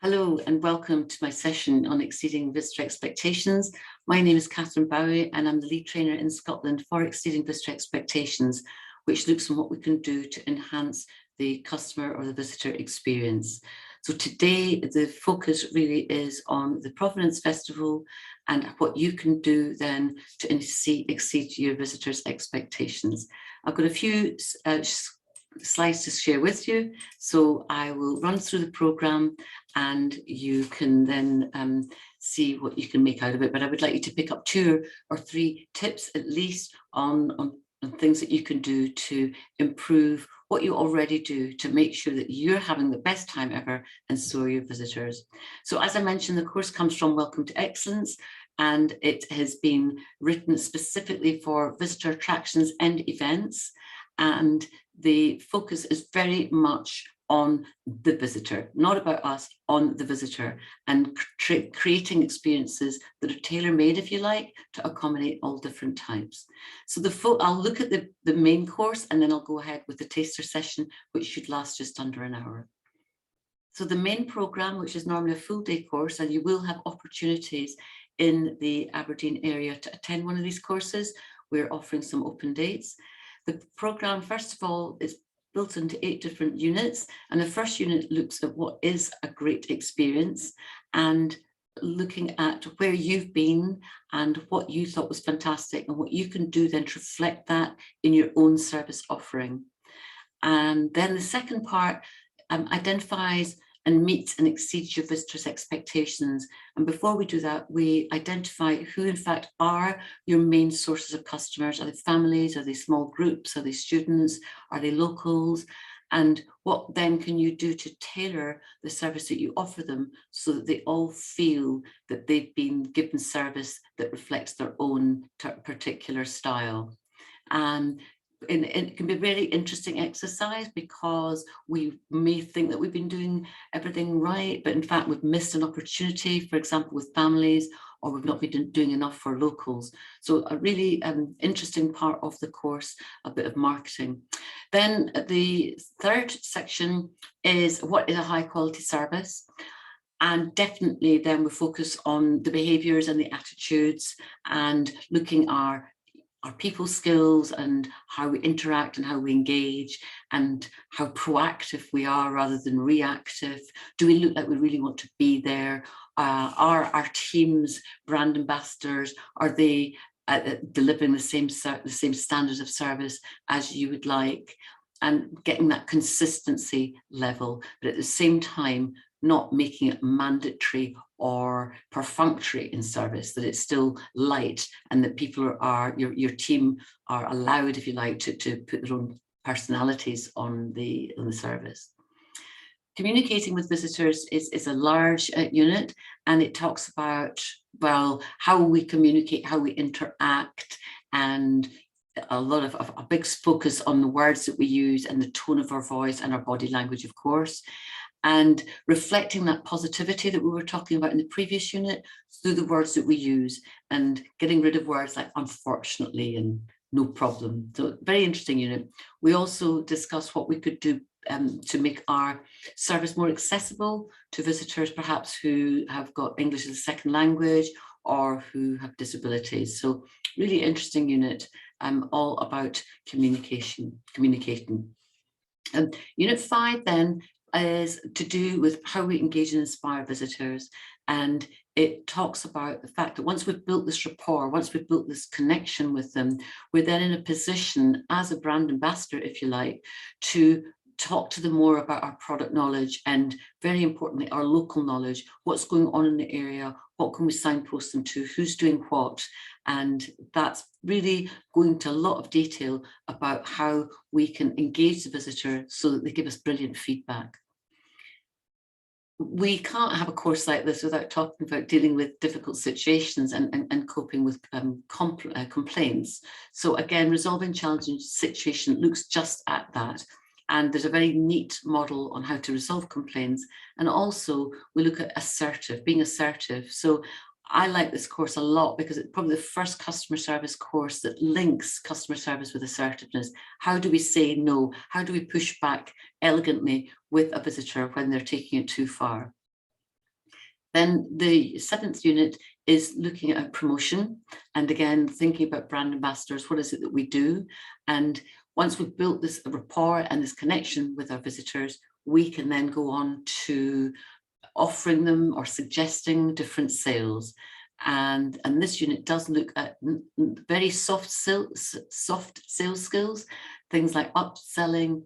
Hello and welcome to my session on exceeding visitor expectations. My name is Catherine Bowie and I'm the lead trainer in Scotland for exceeding visitor expectations, which looks at what we can do to enhance the customer or the visitor experience. So today the focus really is on the Provenance Festival and what you can do then to exceed your visitors' expectations. I've got a few slides to share with you, so I will run through the programme and you can then see what you can make out of it. But I would like you to pick up 2 or 3 tips at least on things that you can do to improve what you already do to make sure that you're having the best time ever, and so are your visitors. So as I mentioned, the course comes from Welcome to Excellence, and it has been written specifically for visitor attractions and events, and the focus is very much on the visitor, not about us, on the visitor, and creating experiences that are tailor-made, if you like, to accommodate all different types. So I'll look at the main course and then I'll go ahead with the taster session, which should last just under an hour. So the main programme, which is normally a full day course, and you will have opportunities in the Aberdeen area to attend one of these courses. We're offering some open dates. The programme, first of all, is built into 8 different units, and the first unit looks at what is a great experience and looking at where you've been and what you thought was fantastic and what you can do then to reflect that in your own service offering. And then the second part identifies and meets and exceeds your visitors' expectations. And before we do that, we identify who in fact are your main sources of customers. Are they families? Are they small groups? Are they students? Are they locals? And what then can you do to tailor the service that you offer them so that they all feel that they've been given service that reflects their own particular style? And it can be a very interesting exercise because we may think that we've been doing everything right, but in fact we've missed an opportunity, for example, with families, or we've not been doing enough for locals. So a really interesting part of the course, a bit of marketing. Then the third section is what is a high quality service. And definitely then we focus on the behaviours and the attitudes and looking at our people skills and how we interact and how we engage and how proactive we are rather than reactive. Do we look like we really want to be there? Are our teams brand ambassadors? Are they delivering the same standards of service as you would like? And getting that consistency level, but at the same time, not making it mandatory or perfunctory in service, that it's still light and that people are, your team are allowed, if you like, to put their own personalities on the service. Communicating with visitors is a large unit, and it talks about, well, how we communicate, how we interact, and a lot of a big focus on the words that we use and the tone of our voice and our body language, of course, and reflecting that positivity that we were talking about in the previous unit through the words that we use and getting rid of words like unfortunately and no problem. So very interesting unit. We also discuss what we could do to make our service more accessible to visitors, perhaps who have got English as a second language or who have disabilities. So really interesting unit, all about communication. Unit 5 then is to do with how we engage and inspire visitors, and it talks about the fact that once we've built this rapport, once we've built this connection with them, we're then in a position as a brand ambassador, if you like, to talk to them more about our product knowledge and, very importantly, our local knowledge, what's going on in the area, what can we signpost them to, who's doing what. And that's really going to a lot of detail about how we can engage the visitor so that they give us brilliant feedback. We can't have a course like this without talking about dealing with difficult situations and coping with complaints. So again, resolving challenging situation looks just at that. And there's a very neat model on how to resolve complaints. And also we look at being assertive. So I like this course a lot because it's probably the first customer service course that links customer service with assertiveness. How do we say no? How do we push back elegantly with a visitor when they're taking it too far? Then the 7th unit is looking at promotion, and again, thinking about brand ambassadors. What is it that we do? And once we've built this rapport and this connection with our visitors, we can then go on to offering them or suggesting different sales. And this unit does look at very soft sales skills, things like upselling,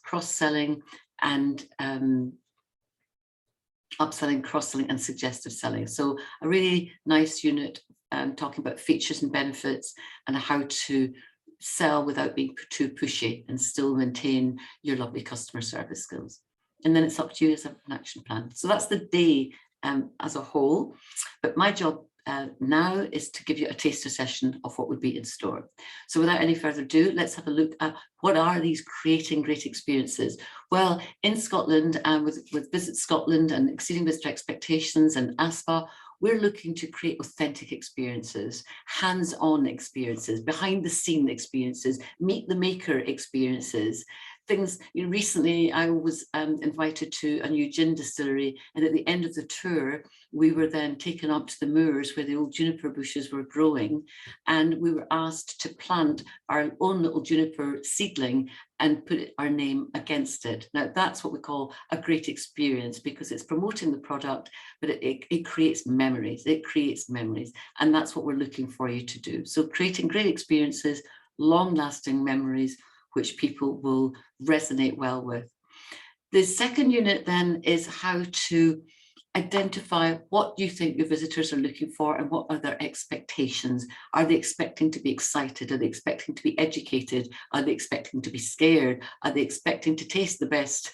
cross-selling, and upselling, cross-selling, and suggestive selling. So a really nice unit talking about features and benefits and how to sell without being too pushy and still maintain your lovely customer service skills. And then it's up to you as an action plan. So that's the day as a whole. But my job now is to give you a taster session of what would be in store. So without any further ado, let's have a look at what are these creating great experiences. Well, in Scotland and with Visit Scotland and Exceeding Visitor Expectations and ASPA, we're looking to create authentic experiences, hands-on experiences, behind-the-scene experiences, meet-the-maker experiences. Things, recently I was invited to a new gin distillery, and at the end of the tour, we were then taken up to the moors where the old juniper bushes were growing, and we were asked to plant our own little juniper seedling and put our name against it. Now that's what we call a great experience, because it's promoting the product, but it creates memories. It creates memories, and that's what we're looking for you to do. So creating great experiences, long-lasting memories, which people will resonate well with. The second unit then is how to identify what you think your visitors are looking for and what are their expectations. Are they expecting to be excited? Are they expecting to be educated? Are they expecting to be scared? Are they expecting to taste the best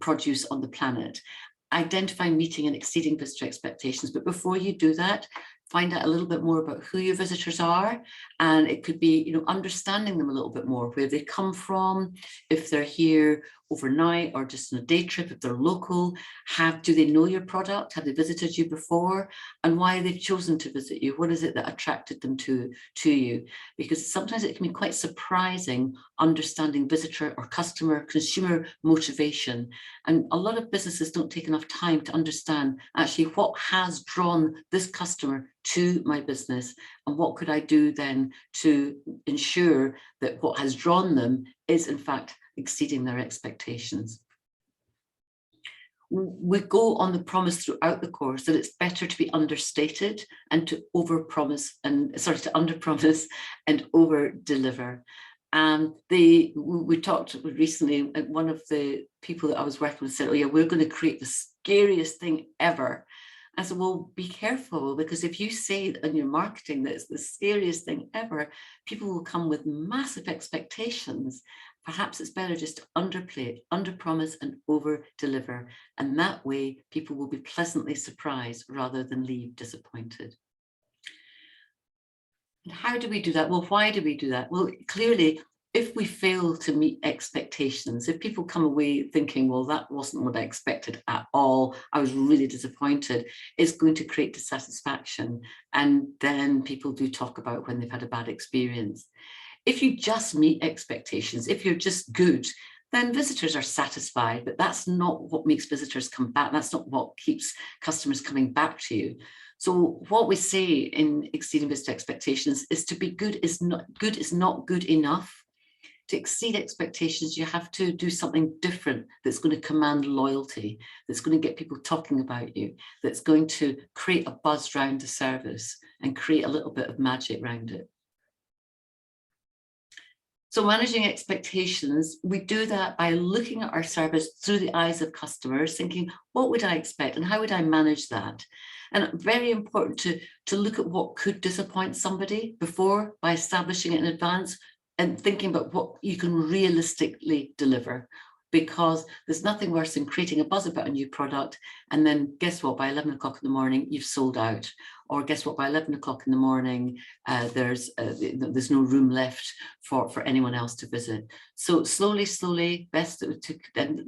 produce on the planet? Identify meeting and exceeding visitor expectations. But before you do that, find out a little bit more about who your visitors are, and it could be, understanding them a little bit more, where they come from, if they're here overnight or just on a day trip, if they're local, do they know your product? Have they visited you before? And why they've chosen to visit you? What is it that attracted them to you? Because sometimes it can be quite surprising understanding visitor or customer, consumer motivation. And a lot of businesses don't take enough time to understand actually what has drawn this customer to my business, and what could I do then to ensure that what has drawn them is in fact exceeding their expectations. We go on the promise throughout the course that it's better to be understated and to underpromise and over-deliver. We talked recently, one of the people that I was working with said, oh yeah, we're going to create the scariest thing ever. I said, well, be careful, because if you say in your marketing that it's the scariest thing ever, people will come with massive expectations. Perhaps it's better just to underplay it, underpromise and over-deliver. And that way people will be pleasantly surprised rather than leave disappointed. And how do we do that? Well, why do we do that? Well, clearly, if we fail to meet expectations, if people come away thinking, well, that wasn't what I expected at all, I was really disappointed, it's going to create dissatisfaction. And then people do talk about when they've had a bad experience. If you just meet expectations, if you're just good, then visitors are satisfied, but that's not what makes visitors come back. That's not what keeps customers coming back to you. So what we say in Exceeding Visitor Expectations is to be good is not good enough. To exceed expectations, you have to do something different that's going to command loyalty, that's going to get people talking about you, that's going to create a buzz around the service and create a little bit of magic around it. So managing expectations, we do that by looking at our service through the eyes of customers, thinking, what would I expect and how would I manage that? And very important to look at what could disappoint somebody before, by establishing it in advance and thinking about what you can realistically deliver. Because there's nothing worse than creating a buzz about a new product, and then guess what, by 11 o'clock in the morning, you've sold out. Or guess what, by 11 o'clock in the morning, there's no room left for anyone else to visit. So slowly, best to then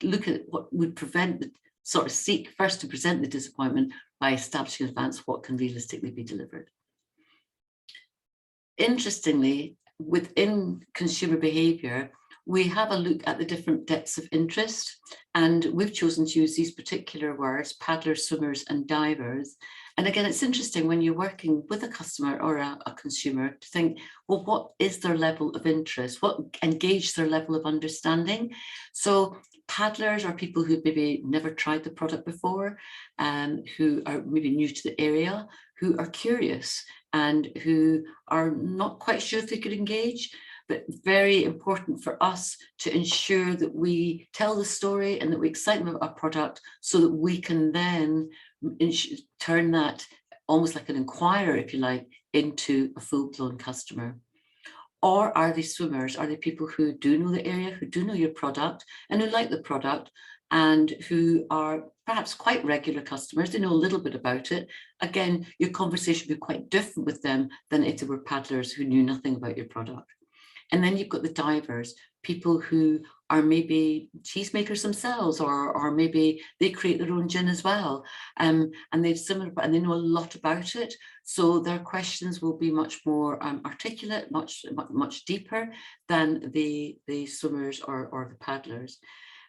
look at what would prevent, seek first to present the disappointment by establishing in advance what can realistically be delivered. Interestingly, within consumer behavior, we have a look at the different depths of interest, and we've chosen to use these particular words: paddlers, swimmers and divers. And again, it's interesting when you're working with a customer or a consumer to think, well, what is their level of interest? What engage their level of understanding? So paddlers are people who maybe never tried the product before, who are maybe new to the area, who are curious and who are not quite sure if they could engage. But very important for us to ensure that we tell the story and that we excite them about our product so that we can then turn that almost like an inquirer, if you like, into a full-blown customer. Or are they swimmers? Are they people who do know the area, who do know your product and who like the product and who are perhaps quite regular customers? They know a little bit about it. Again, your conversation would be quite different with them than if they were paddlers who knew nothing about your product. And then you've got the divers, people who are maybe cheesemakers themselves, or maybe they create their own gin as well. And they've similar, and they know a lot about it. So their questions will be much more articulate, much deeper than the swimmers or the paddlers.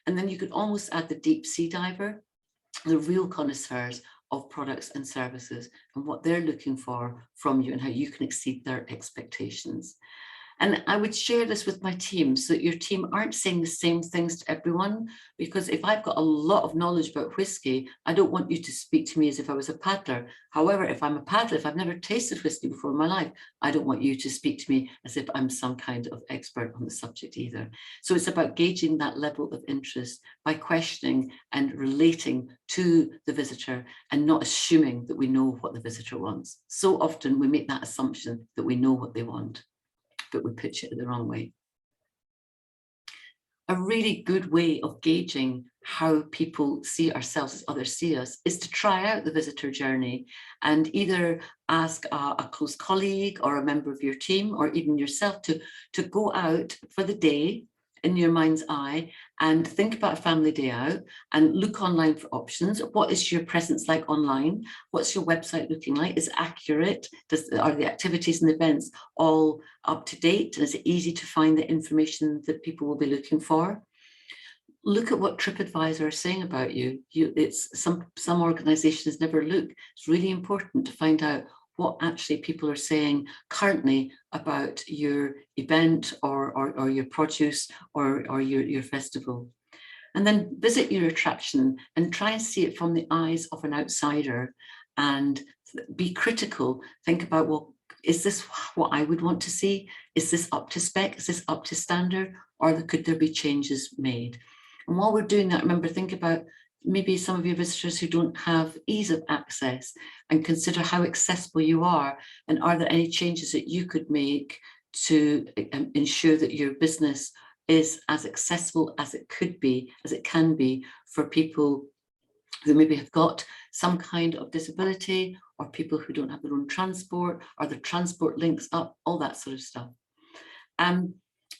And then you could almost add the deep sea diver, the real connoisseurs of products and services and what they're looking for from you and how you can exceed their expectations. And I would share this with my team so that your team aren't saying the same things to everyone, because if I've got a lot of knowledge about whiskey, I don't want you to speak to me as if I was a paddler. However, if I'm a paddler, if I've never tasted whiskey before in my life, I don't want you to speak to me as if I'm some kind of expert on the subject either. So it's about gauging that level of interest by questioning and relating to the visitor and not assuming that we know what the visitor wants. So often we make that assumption that we know what they want, but we pitch it the wrong way. A really good way of gauging how people see ourselves as others see us is to try out the visitor journey and either ask a close colleague or a member of your team or even yourself to go out for the day in your mind's eye and think about a family day out and look online for options. What is your presence like online? What's your website looking like? Is it accurate? Are the activities and events all up to date? And is it easy to find the information that people will be looking for? Look at what TripAdvisor is saying about you. It's some organizations never look. It's really important to find out what actually people are saying currently about your event or your produce or your festival. And then visit your attraction and try and see it from the eyes of an outsider and be critical. Think about, well, is this what I would want to see? Is this up to spec? Is this up to standard? Or could there be changes made? And while we're doing that, remember, think about maybe some of your visitors who don't have ease of access and consider how accessible you are. And are there any changes that you could make to ensure that your business is as accessible as it could be, as it can be for people who maybe have got some kind of disability or people who don't have their own transport or their transport links up, all that sort of stuff.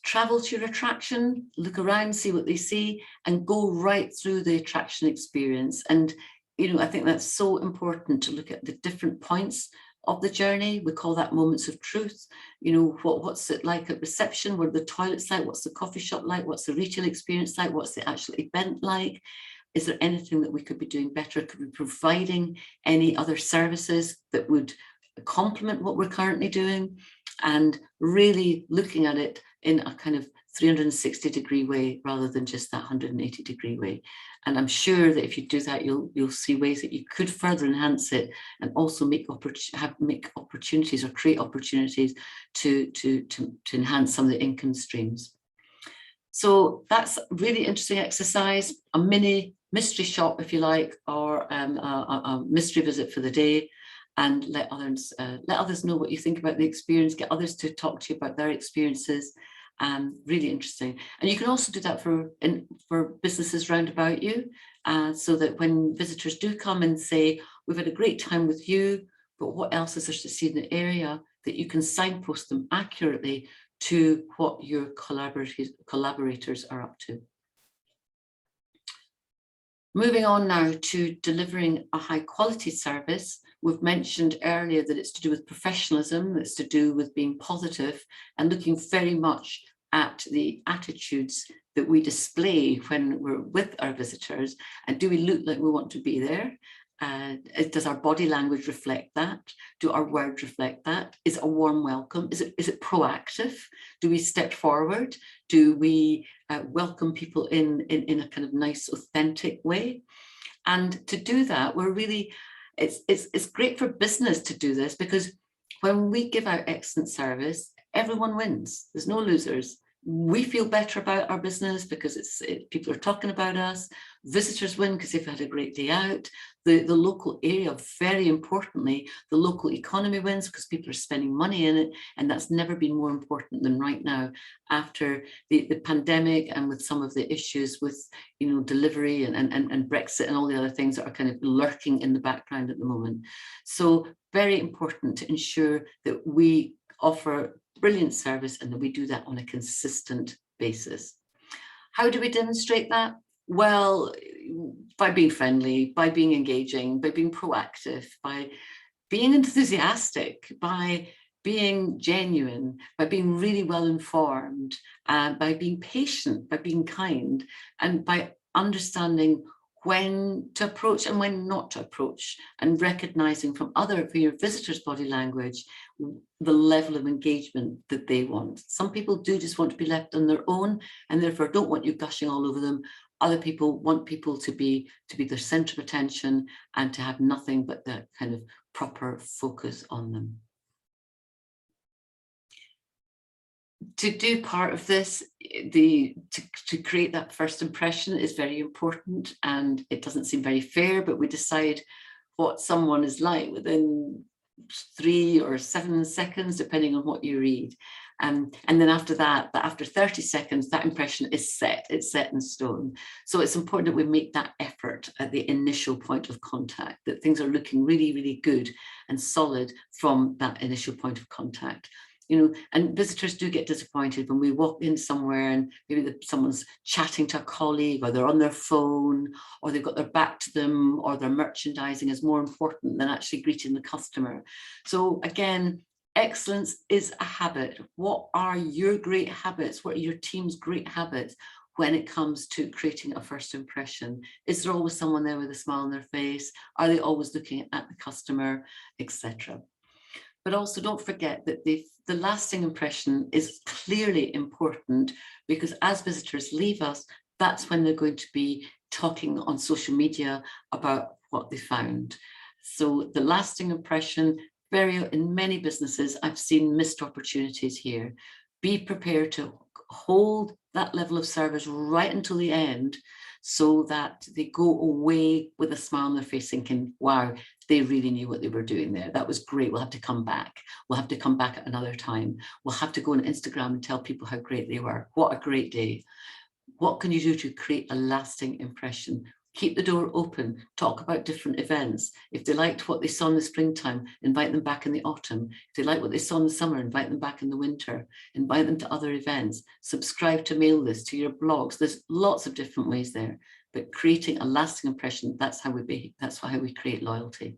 Travel to your attraction, look around, see what they see, and go right through the attraction experience. And, you know, I think that's so important to look at the different points of the journey. We call that moments of truth. You know, what's it like at reception? What are the toilets like? What's the coffee shop like? What's the retail experience like? What's the actual event like? Is there anything that we could be doing better? Could we be providing any other services that would complement what we're currently doing? And really looking at it in a kind of 360-degree way rather than just that 180-degree way. And I'm sure that if you do that, you'll see ways that you could further enhance it and also make opportunities or create opportunities to enhance some of the income streams. So that's a really interesting exercise, a mini mystery shop, if you like, or a mystery visit for the day. And let others know what you think about the experience, get others to talk to you about their experiences. Really interesting. And you can also do that for businesses round about you, so that when visitors do come and say, we've had a great time with you, but what else is there to see in the area, that you can signpost them accurately to what your collaborators are up to. Moving on now to delivering a high quality service. We've mentioned earlier that it's to do with professionalism, it's to do with being positive and looking very much at the attitudes that we display when we're with our visitors, and do we look like we want to be there? Does our body language reflect that? Do our words reflect that? Is it a warm welcome? Is it proactive? Do we step forward? Do we welcome people in a kind of nice, authentic way? And to do that, we're really, it's great for business to do this, because when we give out excellent service, everyone wins. There's no losers. We feel better about our business because people are talking about us. Visitors win because they've had a great day out. The local area, very importantly, the local economy wins because people are spending money in it. And that's never been more important than right now, after the pandemic and with some of the issues with, you know, delivery and Brexit and all the other things that are kind of lurking in the background at the moment. So very important to ensure that we offer brilliant service and that we do that on a consistent basis. How do we demonstrate that? Well, by being friendly, by being engaging, by being proactive, by being enthusiastic, by being genuine, by being really well informed, by being patient, by being kind, and by understanding when to approach and when not to approach, and recognizing from your visitors' body language the level of engagement that they want. Some people do just want to be left on their own and therefore don't want you gushing all over them. Other people want people to be their center of attention and to have nothing but that kind of proper focus on them. To do part of this, to create that first impression is very important, and it doesn't seem very fair, but we decide what someone is like within 3 or 7 seconds, depending on what you read. And then after that, after 30 seconds, that impression is set, it's set in stone. So it's important that we make that effort at the initial point of contact, that things are looking really, really good and solid from that initial point of contact. You know, and visitors do get disappointed when we walk in somewhere and maybe someone's chatting to a colleague, or they're on their phone, or they've got their back to them, or their merchandising is more important than actually greeting the customer. So again, excellence is a habit. What are your great habits? What are your team's great habits when it comes to creating a first impression? Is there always someone there with a smile on their face? Are they always looking at the customer, etc.? But also don't forget that the lasting impression is clearly important, because as visitors leave us, that's when they're going to be talking on social media about what they found. So the lasting impression, in many businesses, I've seen missed opportunities here. Be prepared to hold that level of service right until the end, so that they go away with a smile on their face thinking, wow, they really knew what they were doing there. That was great. We'll have to come back. We'll have to come back at another time. We'll have to go on Instagram and tell people how great they were. What a great day. What can you do to create a lasting impression? Keep the door open, talk about different events. If they liked what they saw in the springtime, invite them back in the autumn. If they like what they saw in the summer, invite them back in the winter. Invite them to other events. Subscribe to mail lists, to your blogs. There's lots of different ways there, but creating a lasting impression, that's how we create loyalty.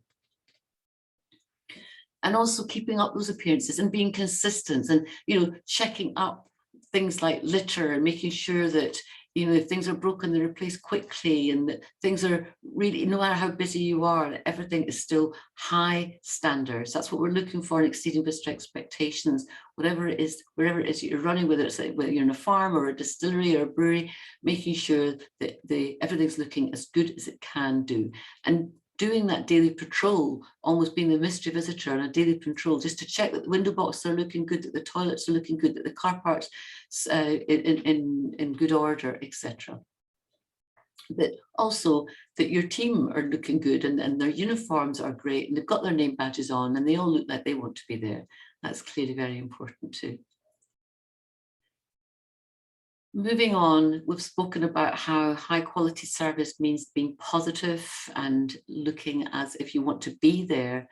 And also keeping up those appearances and being consistent, and, you know, checking up things like litter and making sure that, you know, if things are broken, they're replaced quickly, and that things are really, no matter how busy you are, that everything is still high standards. That's what we're looking for in exceeding visitor expectations, whatever it is, wherever it is you're running, whether you're in a farm or a distillery or a brewery, making sure that everything's looking as good as it can do. And doing that daily patrol, almost being the mystery visitor on a daily patrol, just to check that the window boxes are looking good, that the toilets are looking good, that the car parks in good order, etc. But also that your team are looking good, and their uniforms are great, and they've got their name badges on, and they all look like they want to be there. That's clearly very important too. Moving on, we've spoken about how high quality service means being positive and looking as if you want to be there.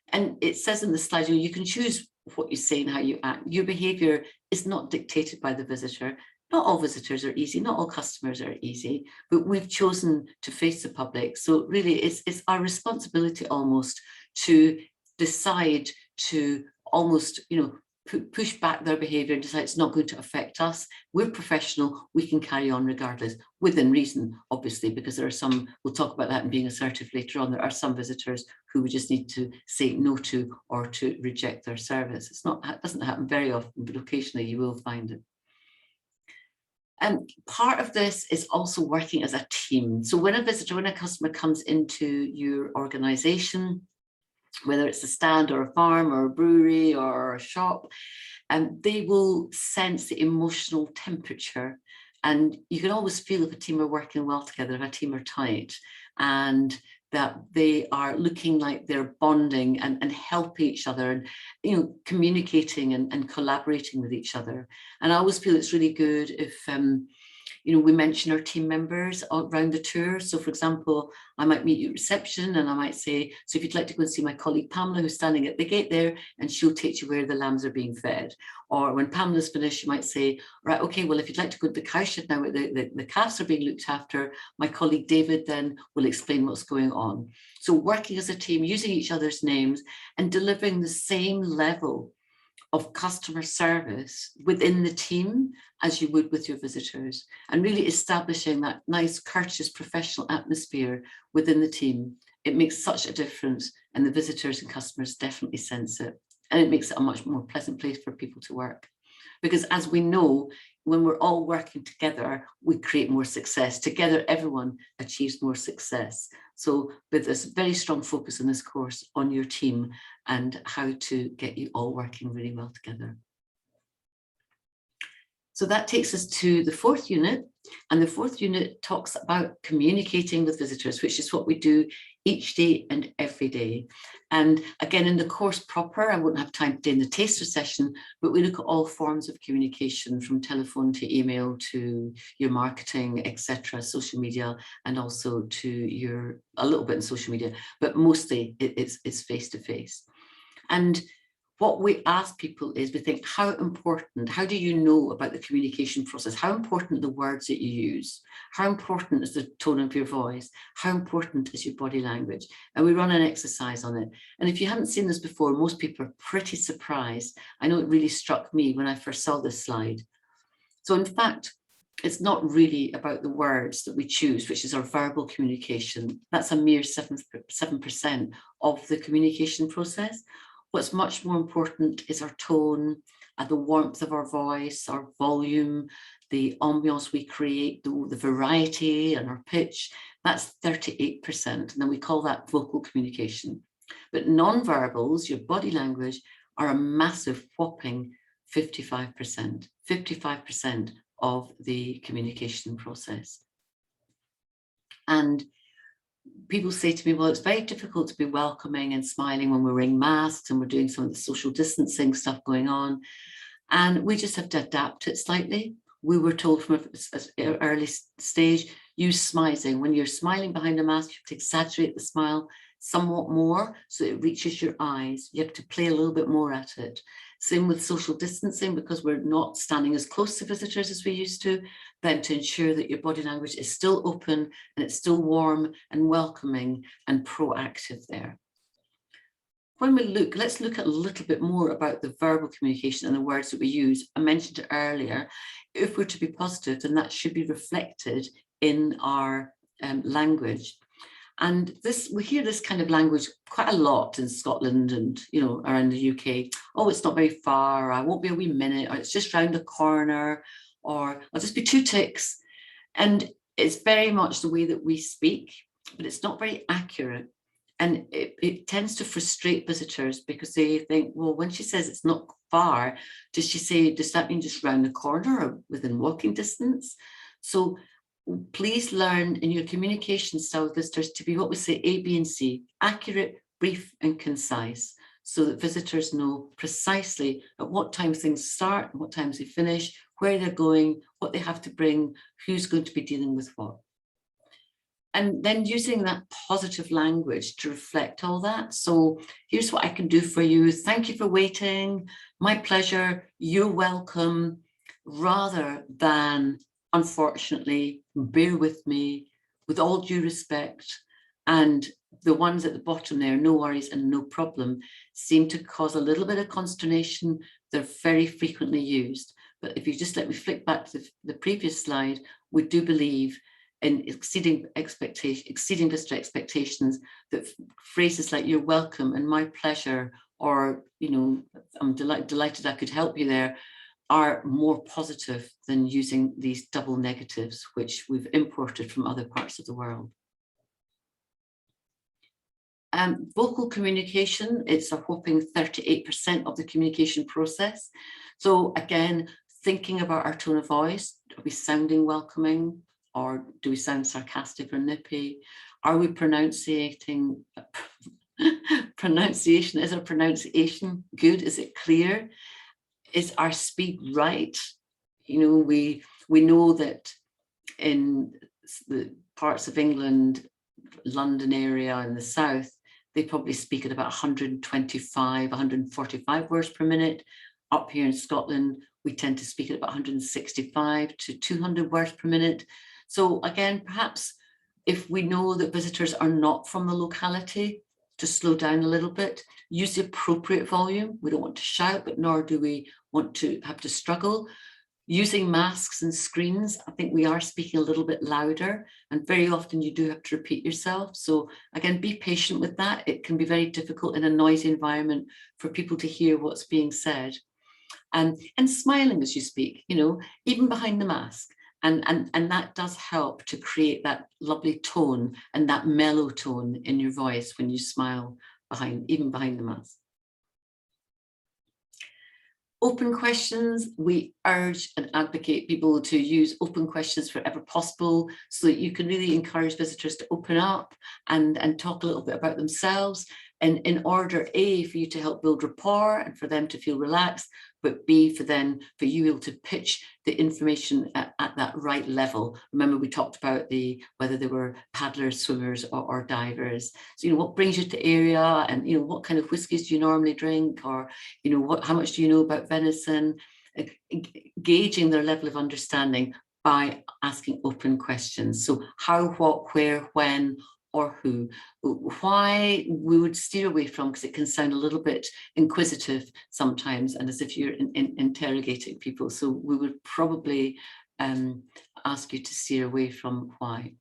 And it says in the slide, you can choose what you say and how you act. Your behavior is not dictated by the visitor. Not all visitors are easy, not all customers are easy, but we've chosen to face the public. So really it's our responsibility almost to decide to almost, you know, push back their behaviour and decide it's not going to affect us. We're professional, we can carry on regardless, within reason, obviously, because there are some, we'll talk about that in being assertive later on, there are some visitors who we just need to say no to or to reject their service. It doesn't happen very often, but occasionally you will find it. And part of this is also working as a team. So when a customer comes into your organisation, whether it's a stand or a farm or a brewery or a shop, and they will sense the emotional temperature. And you can always feel if a team are working well together, if a team are tight, and that they are looking like they're bonding and helping each other, and communicating and collaborating with each other. And I always feel it's really good if we mention our team members around the tour. So for example, I might meet you at reception and I might say, so if you'd like to go and see my colleague Pamela, who's standing at the gate there, and she'll take you where the lambs are being fed. Or when Pamela's finished, you might say, right, okay, well, if you'd like to go to the cowshed now where the calves are being looked after, my colleague David then will explain what's going on. So working as a team, using each other's names and delivering the same level of customer service within the team as you would with your visitors, and really establishing that nice, courteous, professional atmosphere within the team. It makes such a difference, and the visitors and customers definitely sense it. And it makes it a much more pleasant place for people to work. Because as we know, when we're all working together, we create more success. Together, everyone achieves more success. So with this very strong focus in this course on your team and how to get you all working really well together. So that takes us to the fourth unit. And the fourth unit talks about communicating with visitors, which is what we do each day and every day. And again, in the course proper, I won't have time today in the taster session, but we look at all forms of communication, from telephone to email to your marketing, etc., social media, and also to a little bit in social media, but mostly it's face-to-face. And what we ask people is, we think, how do you know about the communication process? How important are the words that you use? How important is the tone of your voice? How important is your body language? And we run an exercise on it. And if you haven't seen this before, most people are pretty surprised. I know it really struck me when I first saw this slide. So in fact, it's not really about the words that we choose, which is our verbal communication. That's a mere 7% of the communication process. What's much more important is our tone, the warmth of our voice, our volume, the ambiance we create, the variety and our pitch. That's 38%. And then we call that vocal communication. But non-verbals, your body language, are a massive whopping 55%. 55% of the communication process. And people say to me, well, it's very difficult to be welcoming and smiling when we're wearing masks and we're doing some of the social distancing stuff going on. And we just have to adapt it slightly. We were told from an early stage, use smizing. When you're smiling behind a mask, you have to exaggerate the smile somewhat more so it reaches your eyes. You have to play a little bit more at it. Same with social distancing, because we're not standing as close to visitors as we used to, then to ensure that your body language is still open and it's still warm and welcoming and proactive there. When we let's look at a little bit more about the verbal communication and the words that we use. I mentioned it earlier. If we're to be positive, then that should be reflected in our language. And we hear this kind of language quite a lot in Scotland and, around the UK. Oh, it's not very far, or I won't be a wee minute, or it's just round the corner, or I'll just be 2 ticks. And it's very much the way that we speak, but it's not very accurate. And it tends to frustrate visitors because they think, well, when she says it's not far, does that mean just round the corner or within walking distance? So please learn in your communication style with visitors to be what we say A, B, and C, accurate, brief, and concise, so that visitors know precisely at what time things start, what times they finish, where they're going, what they have to bring, who's going to be dealing with what. And then using that positive language to reflect all that. So here's what I can do for you. Thank you for waiting. My pleasure. You're welcome. Rather than, unfortunately, bear with me, with all due respect, and the ones at the bottom there, no worries and no problem, seem to cause a little bit of consternation. They're very frequently used. But if you just let me flick back to the previous slide, we do believe in exceeding visitor expectations, that phrases like "you're welcome" and "my pleasure," or, you know, "I'm delighted I could help you there," are more positive than using these double negatives, which we've imported from other parts of the world. Vocal communication, it's a whopping 38% of the communication process. So again, thinking about our tone of voice, are we sounding welcoming, or do we sound sarcastic or nippy? Are we pronunciating, pronunciation, is our pronunciation good? Is it clear? Is our speed right? You know, we know that in the parts of England, London area in the south, they probably speak at about 125, 145 words per minute. Up here in Scotland, we tend to speak at about 165 to 200 words per minute. So again, perhaps if we know that visitors are not from the locality, to slow down a little bit, use the appropriate volume. We don't want to shout, but nor do we want to have to struggle. Using masks and screens, I think we are speaking a little bit louder, and very often you do have to repeat yourself. So again, be patient with that. It can be very difficult in a noisy environment for people to hear what's being said. And smiling as you speak, you know, even behind the mask. And that does help to create that lovely tone and that mellow tone in your voice when you smile even behind the mask. Open questions, we urge and advocate people to use open questions wherever possible, so that you can really encourage visitors to open up and talk a little bit about themselves. And in order, A, for you to help build rapport and for them to feel relaxed, but B, for you able to pitch the information at that right level. Remember, we talked about whether they were paddlers, swimmers, or divers. So, you know, what brings you to area, and, you know, what kind of whiskies do you normally drink, or, you know, how much do you know about venison? Gauging their level of understanding by asking open questions. So how, what, where, when, or who. Why we would steer away from, because it can sound a little bit inquisitive sometimes and as if you're interrogating people. So we would probably ask you to steer away from why.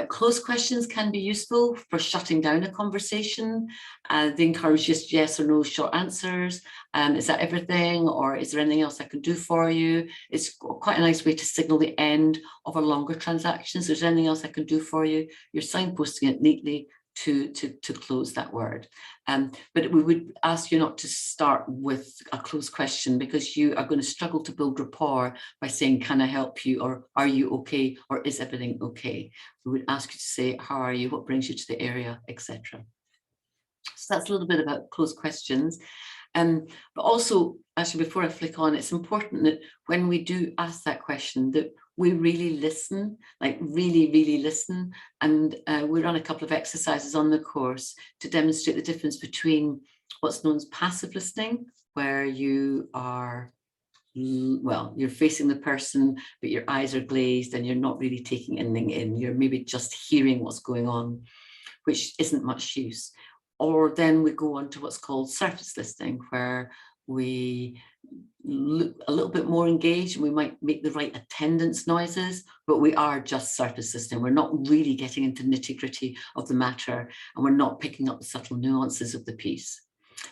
Closed questions can be useful for shutting down a conversation. They encourage just yes or no short answers. Is that everything, or is there anything else I can do for you? It's quite a nice way to signal the end of a longer transaction. So is there anything else I can do for you? You're signposting it neatly to close that word. But we would ask you not to start with a closed question, because you are going to struggle to build rapport by saying, can I help you, or are you okay, or is everything okay? We would ask you to say, how are you, what brings you to the area, etc. So that's a little bit about closed questions. But also, actually, before I flick on, it's important that when we do ask that question, that we really listen, like really, really listen. And we run a couple of exercises on the course to demonstrate the difference between what's known as passive listening, where you are, well, you're facing the person, but your eyes are glazed and you're not really taking anything in. You're maybe just hearing what's going on, which isn't much use. Or then we go on to what's called surface listening, where we look a little bit more engaged, and we might make the right attendance noises, but we are just surface listening. We're not really getting into nitty-gritty of the matter, and we're not picking up the subtle nuances of the piece.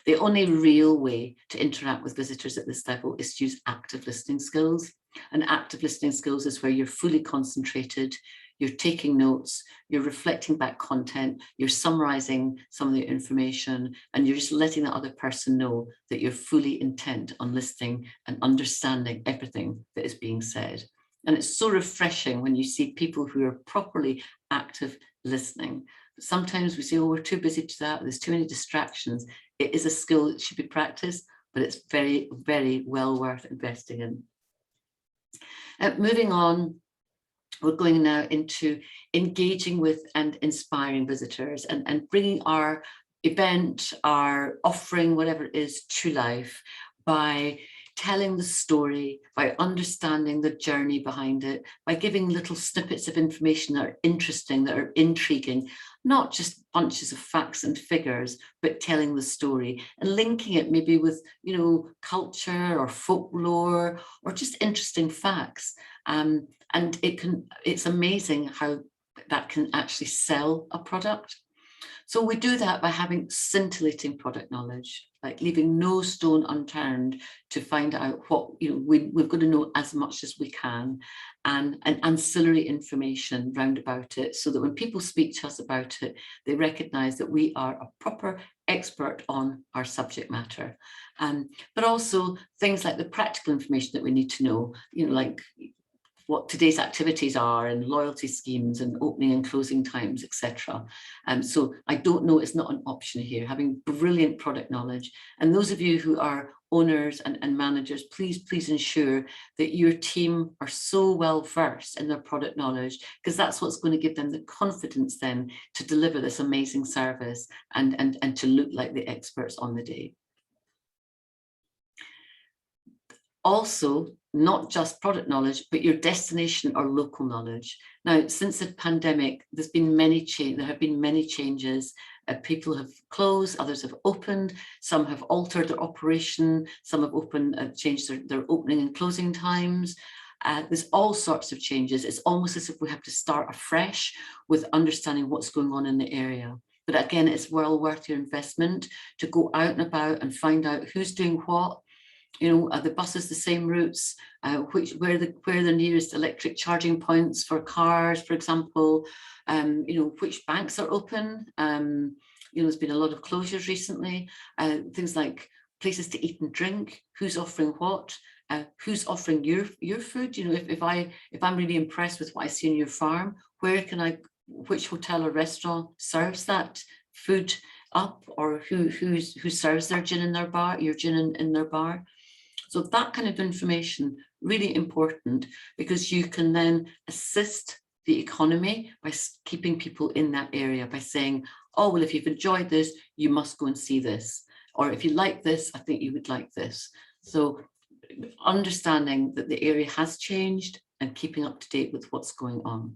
The only real way to interact with visitors at this level is to use active listening skills. And active listening skills is where you're fully concentrated, you're taking notes, you're reflecting back content, you're summarizing some of the information, and you're just letting the other person know that you're fully intent on listening and understanding everything that is being said. And it's so refreshing when you see people who are properly active listening. Sometimes we say, oh, we're too busy to that, there's too many distractions. It is a skill that should be practiced, but it's very, very well worth investing in. Moving on, we're going now into engaging with and inspiring visitors, and bringing our event, our offering, whatever it is, to life by telling the story, by understanding the journey behind it, by giving little snippets of information that are interesting, that are intriguing, not just bunches of facts and figures, but telling the story and linking it maybe with, you know, culture or folklore or just interesting facts. And it's amazing how that can actually sell a product. So we do that by having scintillating product knowledge, like leaving no stone unturned to find out what, you know, we've got to know as much as we can, and ancillary information round about it, so that when people speak to us about it, they recognise that we are a proper expert on our subject matter. But also things like the practical information that we need to know, you know, like what today's activities are and loyalty schemes and opening and closing times, etc. So I don't know, it's not an option here, having brilliant product knowledge. And those of you who are owners and managers, please ensure that your team are so well versed in their product knowledge, because that's what's going to give them the confidence then to deliver this amazing service and to look like the experts on the day. Also, not just product knowledge, but your destination or local knowledge. Now, since the pandemic, there have been many changes. People have closed, others have opened, some have altered their operation, some have changed their opening and closing times. There's all sorts of changes. It's almost as if we have to start afresh with understanding what's going on in the area. But again, it's well worth your investment to go out and about and find out who's doing what. You know, are the buses the same routes? Where the nearest electric charging points for cars, for example? You know, which banks are open? You know, there's been a lot of closures recently. Things like places to eat and drink. Who's offering what? Who's offering your food? You know, if I'm really impressed with what I see in your farm, which hotel or restaurant serves that food up, or who serves their gin in their bar, your gin in their bar? So that kind of information, really important, because you can then assist the economy by keeping people in that area, by saying, oh, well, if you've enjoyed this, you must go and see this. Or if you like this, I think you would like this. So understanding that the area has changed and keeping up to date with what's going on.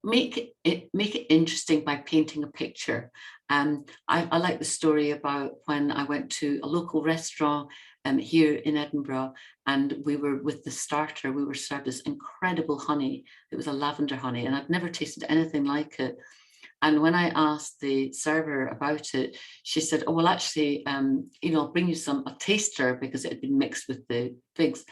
Make it interesting by painting a picture. I like the story about when I went to a local restaurant here in Edinburgh, and we were with the starter, we were served this incredible honey. It was a lavender honey, and I'd never tasted anything like it. And when I asked the server about it, she said, oh, well, actually, you know, I'll bring you a taster, because it had been mixed with the figs.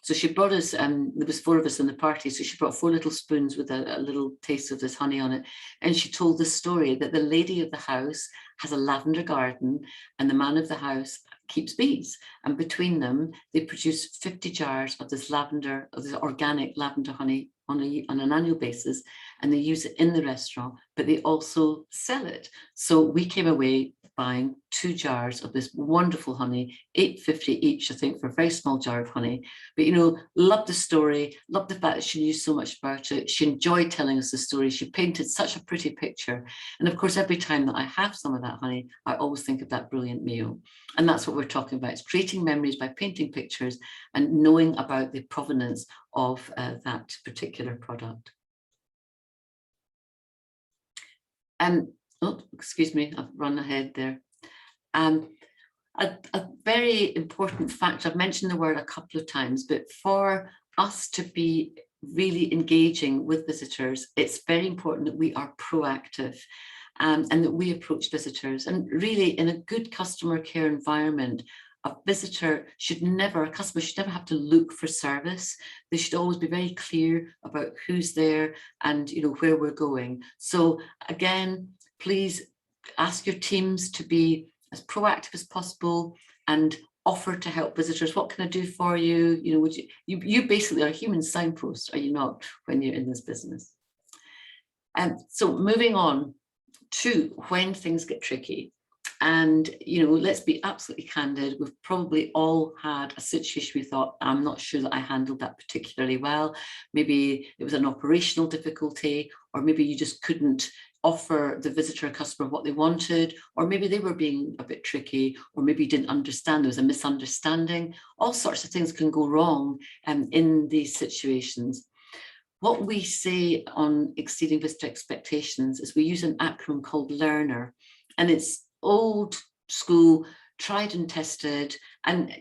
So she brought us, there was 4 of us in the party, so she brought 4 little spoons with a little taste of this honey on it. And she told the story that the lady of the house has a lavender garden and the man of the house keeps bees. And between them, they produce 50 jars of this organic lavender honey on an annual basis, and they use it in the restaurant, but they also sell it. So we came away buying 2 jars of this wonderful honey, £8.50 each, I think, for a very small jar of honey. But, you know, loved the story, loved the fact that she knew so much about it. She enjoyed telling us the story. She painted such a pretty picture. And of course, every time that I have some of that honey, I always think of that brilliant meal. And that's what we're talking about. It's creating memories by painting pictures and knowing about the provenance of that particular product. Oh, excuse me, I've run ahead there. A very important fact, I've mentioned the word a couple of times, but for us to be really engaging with visitors, it's very important that we are proactive and that we approach visitors. And really, in a good customer care environment, a customer should never have to look for service. They should always be very clear about who's there and, you know, where we're going. So again, please ask your teams to be as proactive as possible and offer to help visitors. What can I do for you? You know, you basically are a human signpost, are you not, when you're in this business? So moving on to when things get tricky. And, you know, let's be absolutely candid. We've probably all had a situation we thought, I'm not sure that I handled that particularly well. Maybe it was an operational difficulty, or maybe you just couldn't offer the visitor or customer what they wanted, or maybe they were being a bit tricky, or maybe you didn't understand, there was a misunderstanding. All sorts of things can go wrong in these situations. What we say on exceeding visitor expectations is we use an acronym called LEARNER, and it's old school, tried and tested, and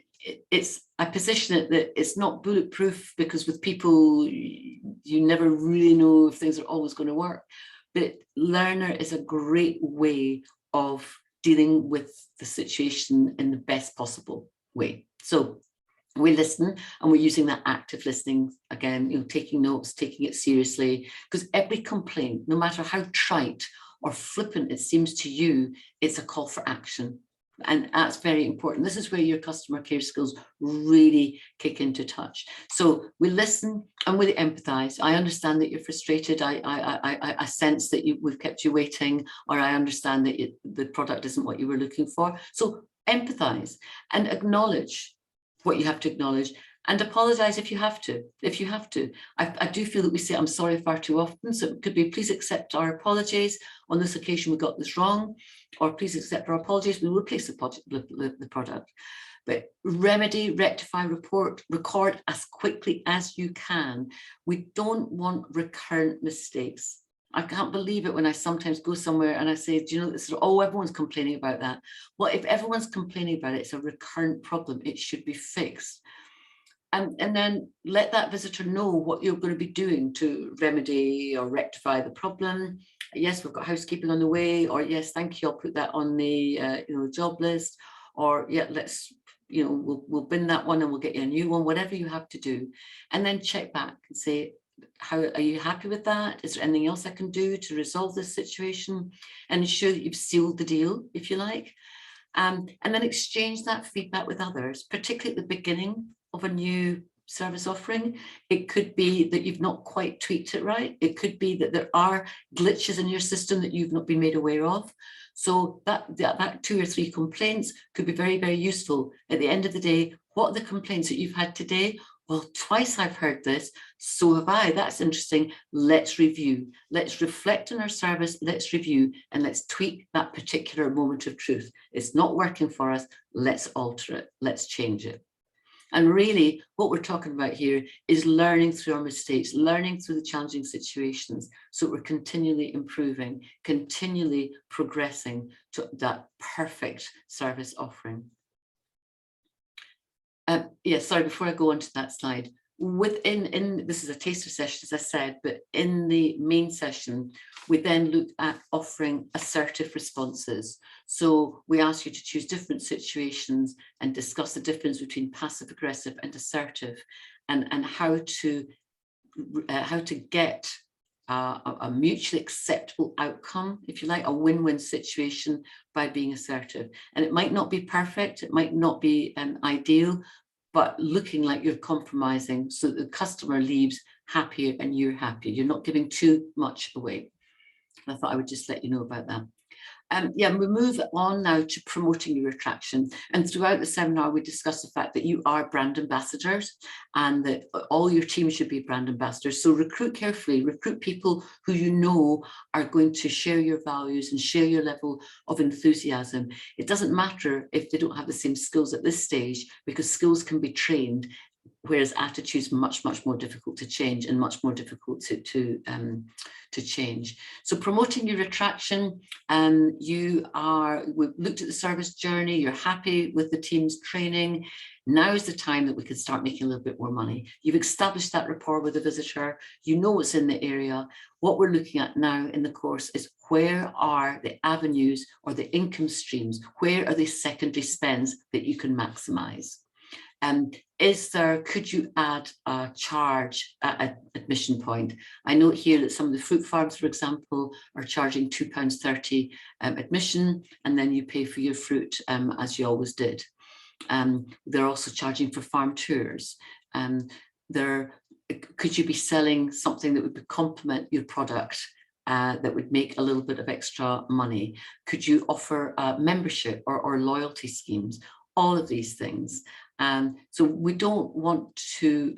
I position it that it's not bulletproof, because with people, you never really know if things are always going to work. But LEARNER is a great way of dealing with the situation in the best possible way. So we listen, and we're using that active listening again, you know, taking notes, taking it seriously, because every complaint, no matter how trite or flippant it seems to you, it's a call for action. And that's very important. This is where your customer care skills really kick into touch. So we listen and we empathize. I understand that you're frustrated. I sense that we've kept you waiting, or I understand that the product isn't what you were looking for. So empathize and acknowledge what you have to acknowledge, and apologize if you have to. I do feel that we say I'm sorry far too often, so it could be please accept our apologies. On this occasion we got this wrong, or please accept our apologies, we will replace the product. But remedy, rectify, report, record as quickly as you can. We don't want recurrent mistakes. I can't believe it when I sometimes go somewhere and I say, do you know, this is, oh, everyone's complaining about that. Well, if everyone's complaining about it, it's a recurrent problem. It should be fixed. And then let that visitor know what you're going to be doing to remedy or rectify the problem. Yes, we've got housekeeping on the way, or yes, thank you, I'll put that on the job list, or yeah, let's, we'll bin that one and we'll get you a new one, whatever you have to do. And then check back and say, how are you happy with that? Is there anything else I can do to resolve this situation? And ensure that you've sealed the deal, if you like. And then exchange that feedback with others, particularly at the beginning of a new service offering. It could be that you've not quite tweaked it right. It could be that there are glitches in your system that you've not been made aware of. So that 2 or 3 complaints could be very, very useful. At the end of the day, what are the complaints that you've had today? Well, twice I've heard this, so have I. That's interesting. Let's review. Let's reflect on our service. Let's review, and let's tweak that particular moment of truth. It's not working for us. Let's alter it. Let's change it. And really, what we're talking about here is learning through our mistakes, learning through the challenging situations, so we're continually improving, continually progressing to that perfect service offering. Sorry, before I go on to that slide, this is a taster session, as I said, but in the main session, we then look at offering assertive responses. So we ask you to choose different situations and discuss the difference between passive aggressive and assertive, and how to get a mutually acceptable outcome, if you like, a win-win situation by being assertive. And it might not be perfect, it might not be ideal, but looking like you're compromising so that the customer leaves happier and you're happier. You're not giving too much away. And I thought I would just let you know about that. We move on now to promoting your attraction. And throughout the seminar, we discuss the fact that you are brand ambassadors and that all your team should be brand ambassadors. So recruit carefully, recruit people who you know are going to share your values and share your level of enthusiasm. It doesn't matter if they don't have the same skills at this stage, because skills can be trained, whereas attitudes much more difficult to change and much more difficult to change. So promoting your attraction, we've looked at the service journey, you're happy with the team's training. Now is the time that we can start making a little bit more money. You've established that rapport with the visitor, you know what's in the area. What we're looking at now in the course is, where are the avenues or the income streams? Where are the secondary spends that you can maximize? Could you add a charge at admission point? I note here that some of the fruit farms, for example, are charging £2.30 admission, and then you pay for your fruit as you always did. They're also charging for farm tours. Could you be selling something that would complement your product, that would make a little bit of extra money? Could you offer membership or loyalty schemes? All of these things. So we don't want to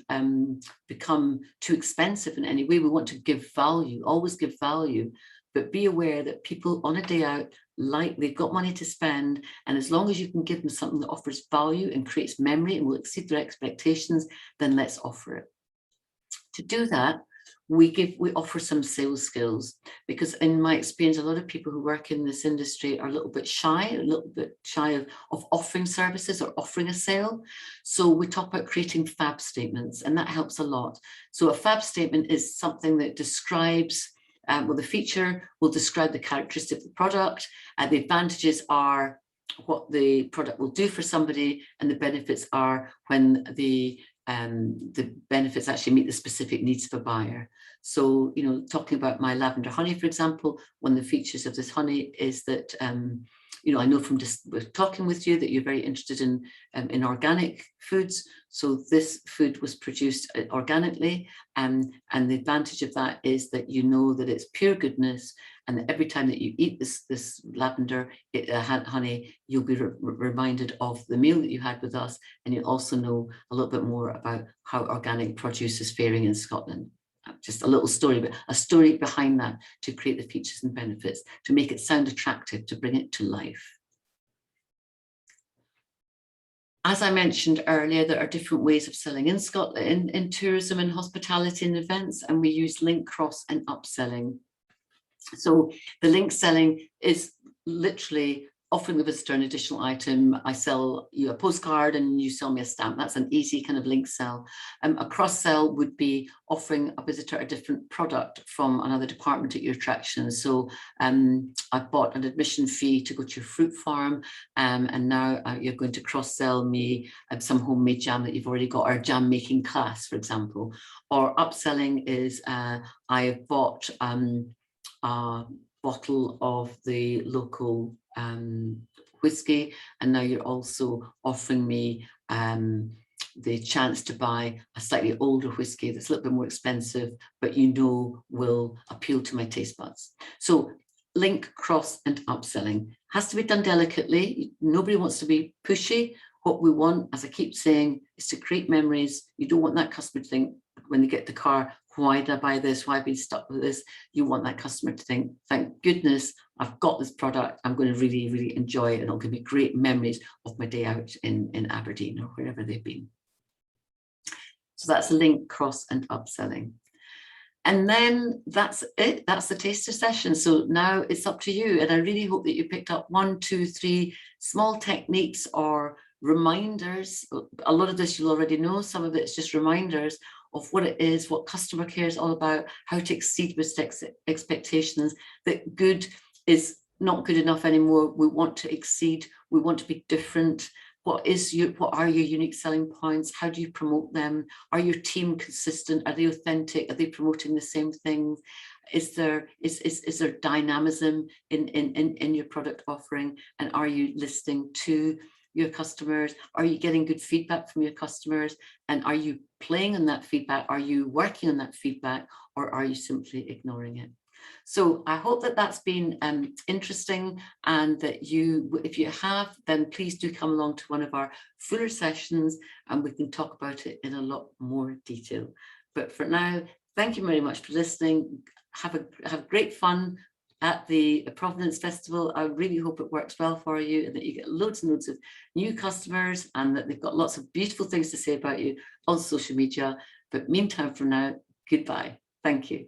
become too expensive in any way. We want to give value, always give value, but be aware that people on a day out, they've got money to spend, and as long as you can give them something that offers value and creates memory and will exceed their expectations, then let's offer it. To do that, we offer some sales skills, because in my experience, a lot of people who work in this industry are a little bit shy of offering services or offering a sale. So we talk about creating fab statements, and that helps a lot. So a fab statement is something that describes, well, the feature will describe the characteristics of the product, and the advantages are what the product will do for somebody, and the benefits are when the benefits actually meet the specific needs of a buyer. So, you know, talking about my lavender honey, for example, one of the features of this honey is that, you know, I know from just talking with you that you're very interested in organic foods. So this food was produced organically, and the advantage of that is that you know that it's pure goodness, and that every time that you eat this lavender honey, you'll be reminded of the meal that you had with us, and you also know a little bit more about how organic produce is faring in Scotland. Just a little story, but a story behind that to create the features and benefits, to make it sound attractive, to bring it to life. As I mentioned earlier, there are different ways of selling in Scotland, in tourism and hospitality and events, and we use link, cross and upselling. So the link selling is literally offering the visitor an additional item. I sell you a postcard and you sell me a stamp. That's an easy kind of link sell. A cross sell would be offering a visitor a different product from another department at your attraction. So I bought an admission fee to go to your fruit farm, and now you're going to cross sell me some homemade jam that you've already got, or a jam making class, for example. Or upselling is I bought a bottle of the local whiskey, and now you're also offering me the chance to buy a slightly older whiskey that's a little bit more expensive, but you know will appeal to my taste buds. So link, cross and upselling has to be done delicately. Nobody wants to be pushy. What we want, as I keep saying, is to create memories. You don't want that customer to think when they get the car, why did I buy this? Why have I been stuck with this? You want that customer to think, thank goodness I've got this product. I'm going to really, really enjoy it, and it'll give me great memories of my day out in Aberdeen or wherever they've been. So that's link, cross and upselling. And then that's it. That's the taster session. So now it's up to you. And I really hope that you picked up 1, 2, 3 small techniques or reminders. A lot of this you'll already know. Some of it's just reminders of what it is, what customer care is all about, how to exceed with expectations, that good is not good enough anymore. We want to exceed. We want to be different. What are your unique selling points? How do you promote them? Are your team consistent? Are they authentic? Are they promoting the same things? Is there dynamism in your product offering? And are you listening to your customers? Are you getting good feedback from your customers? And are you playing on that feedback? Are you working on that feedback, or are you simply ignoring it? So I hope that that's been interesting, and that if you have, then please do come along to one of our fuller sessions and we can talk about it in a lot more detail. But for now, thank you very much for listening. Have great fun at the Provenance Festival. I really hope it works well for you, and that you get loads and loads of new customers, and that they've got lots of beautiful things to say about you on social media. But meantime, for now, goodbye. Thank you.